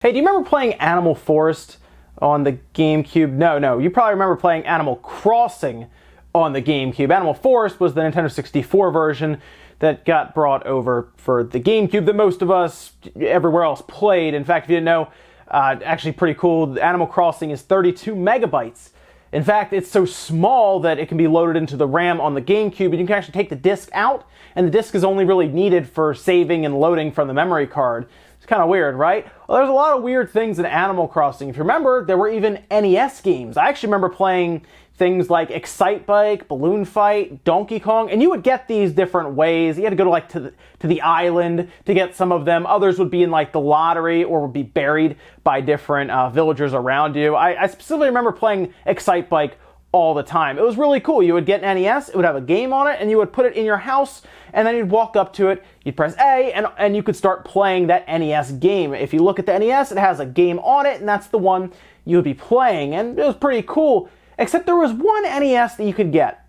Hey, do you remember playing Animal Forest on the Gamecube? No, you probably remember playing Animal Crossing on the Gamecube. Animal Forest was the Nintendo 64 version that got brought over for the Gamecube that most of us everywhere else played. In fact, if you didn't know, actually pretty cool, Animal Crossing is 32 megabytes. In fact, it's so small that it can be loaded into the RAM on the Gamecube, and you can actually take the disc out, and the disc is only really needed for saving and loading from the memory card. It's kind of weird, right? Well, there's a lot of weird things in Animal Crossing. If you remember, there were even NES games. I actually remember playing things like Excite Bike, Balloon Fight, Donkey Kong, and you would get these different ways. You had to go to the island to get some of them. Others would be in like the lottery or would be buried by different villagers around you. I specifically remember playing Excite Bike all the time. It was really cool. You would get an NES, it would have a game on it, and you would put it in your house, and then you'd walk up to it, you'd press A, and you could start playing that NES game. If you look at the NES, it has a game on it, and that's the one you would be playing, and it was pretty cool, except there was one NES that you could get.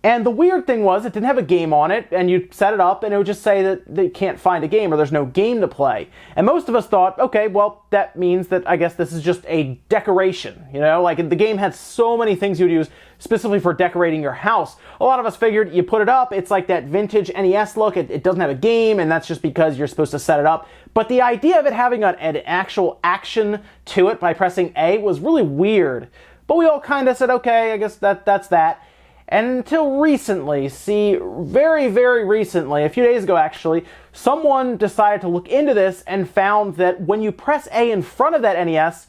And the weird thing was, it didn't have a game on it, and you'd set it up, and it would just say that you can't find a game, or there's no game to play. And most of us thought, okay, well, that means that I guess this is just a decoration, you know? Like, the game had so many things you would use specifically for decorating your house. A lot of us figured you put it up, it's like that vintage NES look, it doesn't have a game, and that's just because you're supposed to set it up. But the idea of it having an actual action to it by pressing A was really weird. But we all kind of said, okay, I guess that's that. And until recently, very, very recently, a few days ago actually, someone decided to look into this and found that when you press A in front of that NES,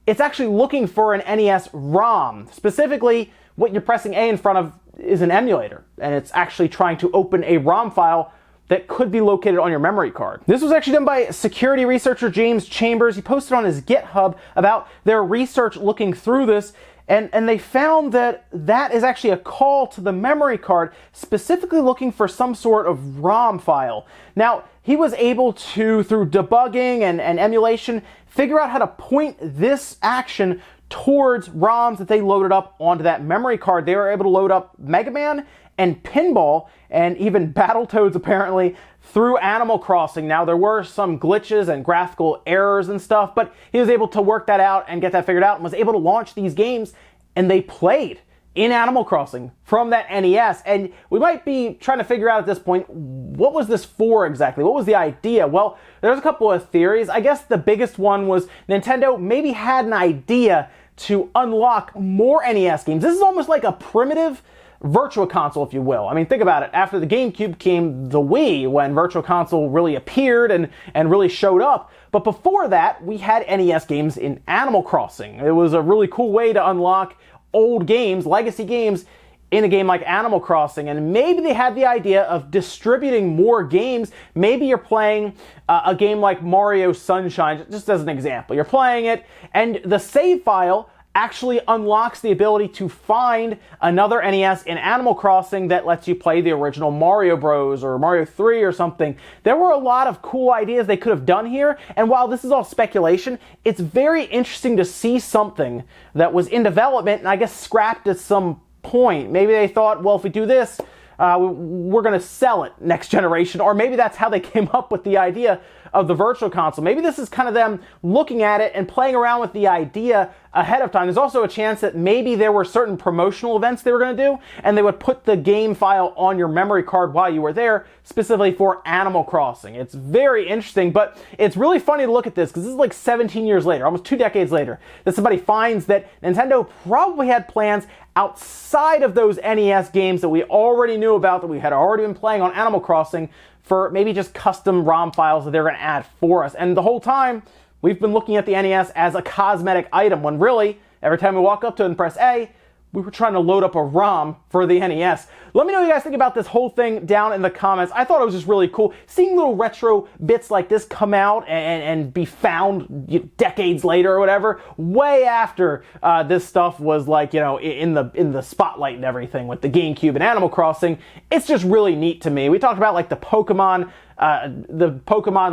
it's actually looking for an NES ROM. Specifically, what you're pressing A in front of is an emulator, and it's actually trying to open a ROM file that could be located on your memory card. This was actually done by security researcher James Chambers. He posted on his GitHub about their research looking through this, and they found that that is actually a call to the memory card, specifically looking for some sort of ROM file. Now, he was able to, through debugging and emulation, figure out how to point this action towards ROMs that they loaded up onto that memory card. They were able to load up Mega Man and Pinball, and even Battletoads apparently, through Animal Crossing. Now, there were some glitches and graphical errors and stuff, but he was able to work that out and get that figured out and was able to launch these games, and they played in Animal Crossing from that NES. And we might be trying to figure out at this point, what was this for exactly? What was the idea? Well, there's a couple of theories. I guess the biggest one was Nintendo maybe had an idea to unlock more NES games. This is almost like a primitive Virtual Console, if you will. I mean, think about it. After the GameCube came the Wii, when Virtual Console really appeared and really showed up. But before that, we had NES games in Animal Crossing. It was a really cool way to unlock old games, legacy games, in a game like Animal Crossing. And maybe they had the idea of distributing more games. Maybe you're playing a game like Mario Sunshine, just as an example. You're playing it, and the save file actually unlocks the ability to find another NES in Animal Crossing that lets you play the original Mario Bros. Or Mario 3 or something. There were a lot of cool ideas they could have done here, and while this is all speculation, it's very interesting to see something that was in development and I guess scrapped at some point. Maybe they thought, well, if we do this, we're going to sell it next generation, or maybe that's how they came up with the idea of the Virtual Console. Maybe this is kind of them looking at it and playing around with the idea ahead of time. There's also a chance that maybe there were certain promotional events they were going to do, and they would put the game file on your memory card while you were there, specifically for Animal Crossing. It's very interesting, but it's really funny to look at this, because this is like 17 years later, almost 2 decades later, that somebody finds that Nintendo probably had plans outside of those NES games that we already knew about, that we had already been playing on Animal Crossing, for maybe just custom ROM files that they're going to add for us. And the whole time, we've been looking at the NES as a cosmetic item, when really, every time we walk up to it and press A, we were trying to load up a ROM for the NES. Let me know what you guys think about this whole thing down in the comments. I thought it was just really cool. Seeing little retro bits like this come out and be found decades later or whatever, way after this stuff was like, you know, in the spotlight and everything with the GameCube and Animal Crossing. It's just really neat to me. We talked about like the Pokemon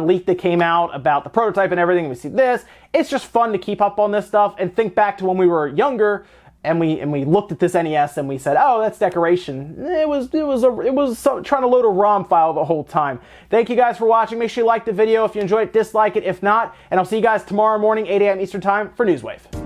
leak that came out about the prototype and everything. We see this. It's just fun to keep up on this stuff and think back to when we were younger and we looked at this NES and we said, oh, that's decoration. It was trying to load a ROM file the whole time. Thank you guys for watching. Make sure you like the video if you enjoyed it, dislike it if not, and I'll see you guys tomorrow morning, 8 a.m. Eastern Time for Newswave.